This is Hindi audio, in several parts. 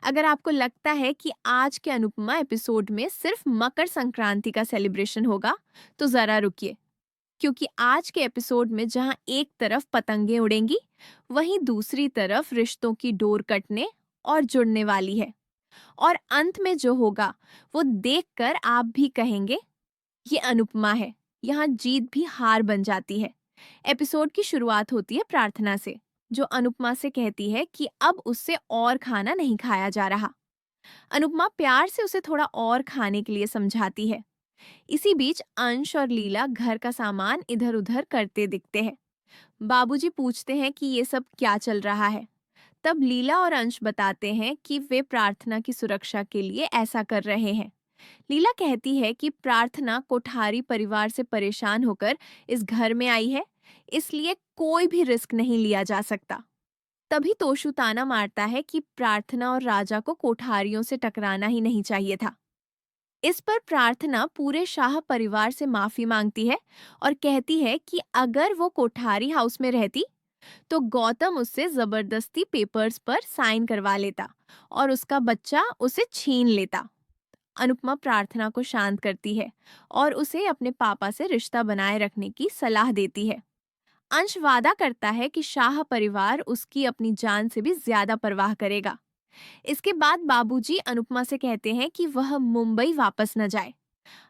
अगर आपको लगता है कि आज के अनुपमा एपिसोड में सिर्फ मकर संक्रांति का सेलिब्रेशन होगा, तो जरा रुकिए, क्योंकि आज के एपिसोड में जहां एक तरफ पतंगे उड़ेंगी, वहीं दूसरी तरफ रिश्तों की डोर कटने और जुड़ने वाली है। और अंत में जो होगा, वो देखकर आप भी कहेंगे, ये अनुपमा है। यहाँ जीत भी हार बन जाती है। एपिसोड की शुरुआत होती है प्रार्थना से, जो अनुपमा से कहती है कि अब उससे और खाना नहीं खाया जा रहा। अनुपमा प्यार से उसे थोड़ा और खाने के लिए समझाती है। इसी बीच अंश और लीला घर का सामान इधर-उधर करते दिखते हैं। बाबूजी पूछते हैं कि ये सब क्या चल रहा है। तब लीला और अंश बताते हैं कि वे प्रार्थना की सुरक्षा के लिए ऐसा कर रहे हैं। लीला कहती है कि प्रार्थना कोठारी परिवार से परेशान होकर इस घर में आई है, इसलिए कोई भी रिस्क नहीं लिया जा सकता। तभी तोशु ताना मारता है कि प्रार्थना और राजा को कोठारियों से टकराना ही नहीं चाहिए था। इस पर प्रार्थना पूरे शाह परिवार से माफी मांगती है और कहती है कि अगर वो कोठारी हाउस में रहती, तो गौतम उससे जबरदस्ती पेपर्स पर साइन करवा लेता और उसका बच्चा उसे छीन लेता। अनुपमा प्रार्थना को शांत करती है और उसे अपने पापा से रिश्ता बनाए रखने की सलाह देती है। अंश वादा करता है कि शाह परिवार उसकी अपनी जान से भी ज्यादा परवाह करेगा। इसके बाद बाबूजी अनुपमा से कहते हैं कि वह मुंबई वापस न जाए।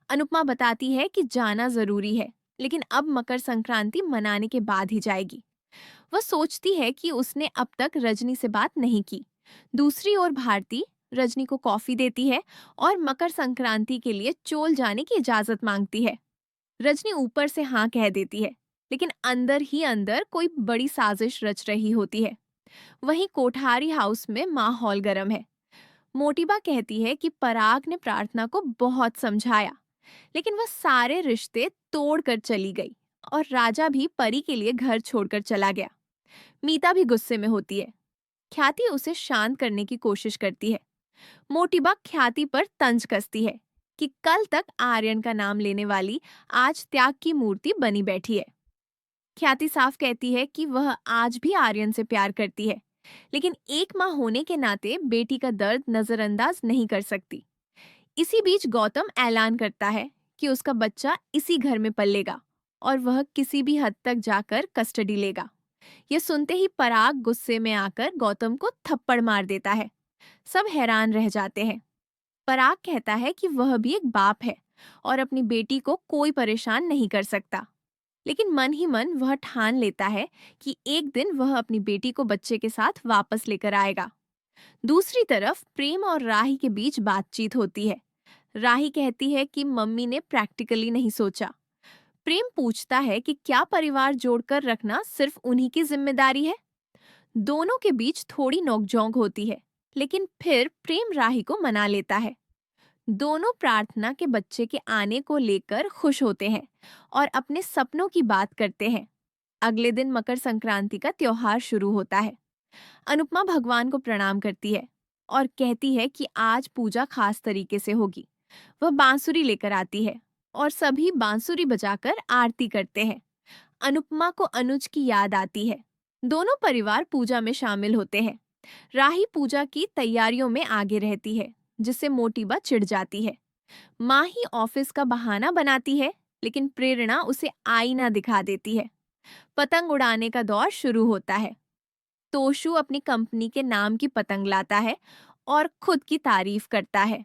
अनुपमा बताती है कि जाना जरूरी है, लेकिन अब मकर संक्रांति मनाने के बाद ही जाएगी। वह सोचती है कि उसने अब तक रजनी से बात नहीं की। दूसरी ओर भारती रजनी को कॉफी देती है और मकर संक्रांति के लिए चोल जाने की इजाजत मांगती है। रजनी ऊपर से हाँ कह देती है, लेकिन अंदर ही अंदर कोई बड़ी साजिश रच रही होती है। वहीं कोठारी हाउस में माहौल गर्म है। मोटीबा कहती है कि पराग ने प्रार्थना को बहुत समझाया, लेकिन वह सारे रिश्ते तोड़कर चली गई और राजा भी परी के लिए घर छोड़कर चला गया। मीता भी गुस्से में होती है। ख्याति उसे शांत करने की कोशिश करती है। मोटीबा ख्याति पर तंज कसती है कि कल तक आर्यन का नाम लेने वाली आज त्याग की मूर्ति बनी बैठी है। ख्याति साफ कहती है कि वह आज भी आर्यन से प्यार करती है, लेकिन एक माँ होने के नाते बेटी का दर्द नजरअंदाज नहीं कर सकती। इसी बीच गौतम ऐलान करता है कि उसका बच्चा इसी घर में पलेगा और वह किसी भी हद तक जाकर कस्टडी लेगा। यह सुनते ही पराग गुस्से में आकर गौतम को थप्पड़ मार देता है। सब हैरान रह जाते हैं। पराग कहता है कि वह भी एक बाप है और अपनी बेटी को कोई परेशान नहीं कर सकता। लेकिन मन ही मन वह ठान लेता है कि एक दिन वह अपनी बेटी को बच्चे के साथ वापस लेकर आएगा। दूसरी तरफ प्रेम और राही के बीच बातचीत होती है। राही कहती है कि मम्मी ने प्रैक्टिकली नहीं सोचा। प्रेम पूछता है कि क्या परिवार जोड़कर रखना सिर्फ उन्हीं की जिम्मेदारी है। दोनों के बीच थोड़ी नोकझोंक होती है, लेकिन फिर प्रेम राही को मना लेता है। दोनों प्रार्थना के बच्चे के आने को लेकर खुश होते हैं और अपने सपनों की बात करते हैं। अगले दिन मकर संक्रांति का त्योहार शुरू होता है। अनुपमा भगवान को प्रणाम करती है और कहती है कि आज पूजा खास तरीके से होगी। वह बांसुरी लेकर आती है और सभी बांसुरी बजाकर आरती करते हैं। अनुपमा को अनुज की याद आती है। दोनों परिवार पूजा में शामिल होते हैं। राही पूजा की तैयारियों में आगे रहती है, जिससे मोटीबा चिढ़ जाती है। माँ ही ऑफिस का बहाना बनाती है, लेकिन प्रेरणा उसे आईना दिखा देती है। पतंग उड़ाने का दौर शुरू होता है। तोशु अपनी कंपनी के नाम की पतंग लाता है और खुद की तारीफ करता है।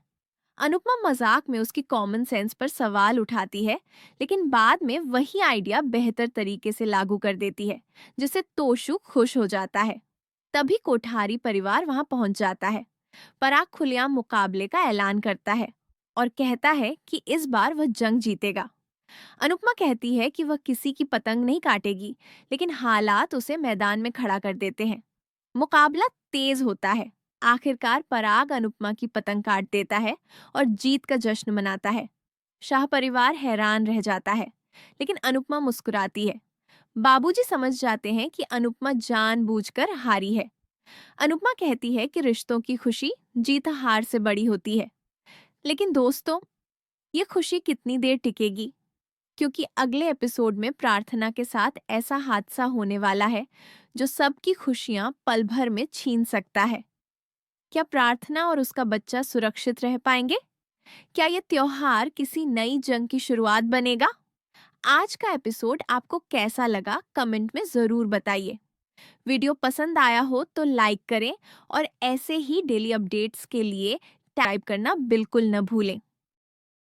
अनुपमा मजाक में उसकी कॉमन सेंस पर सवाल उठाती है, लेकिन बाद में वही आइडिया बेहतर तरीके से लागू कर देती है, जिससे तोशु खुश हो जाता है। तभी कोठारी परिवार वहां पहुंच जाता है। पराग खुलेआम मुकाबले का ऐलान करता है और कहता है कि इस बार वह जंग जीतेगा। अनुपमा कहती है कि वह किसी की पतंग नहीं काटेगी, लेकिन हालात उसे मैदान में खड़ा कर देते हैं। मुकाबला तेज होता है। आखिरकार पराग अनुपमा की पतंग काट देता है और जीत का जश्न मनाता है। शाह परिवार हैरान रह जाता है, लेकिन अनुपमा मुस्कुराती है। बाबूजी समझ जाते हैं कि अनुपमा जानबूझकर हारी है। अनुपमा कहती है कि रिश्तों की खुशी जीत हार से बड़ी होती है। लेकिन दोस्तों, ये खुशी कितनी देर टिकेगी? क्योंकि अगले एपिसोड में प्रार्थना के साथ ऐसा हादसा होने वाला है जो सबकी खुशियां पल भर में छीन सकता है। क्या प्रार्थना और उसका बच्चा सुरक्षित रह पाएंगे? क्या ये त्योहार किसी नई जंग की शुरुआत बनेगा? आज का एपिसोड आपको कैसा लगा कमेंट में ज़रूर बताइए। वीडियो पसंद आया हो तो लाइक करें और ऐसे ही डेली अपडेट्स के लिए टाइप करना बिल्कुल न भूलें।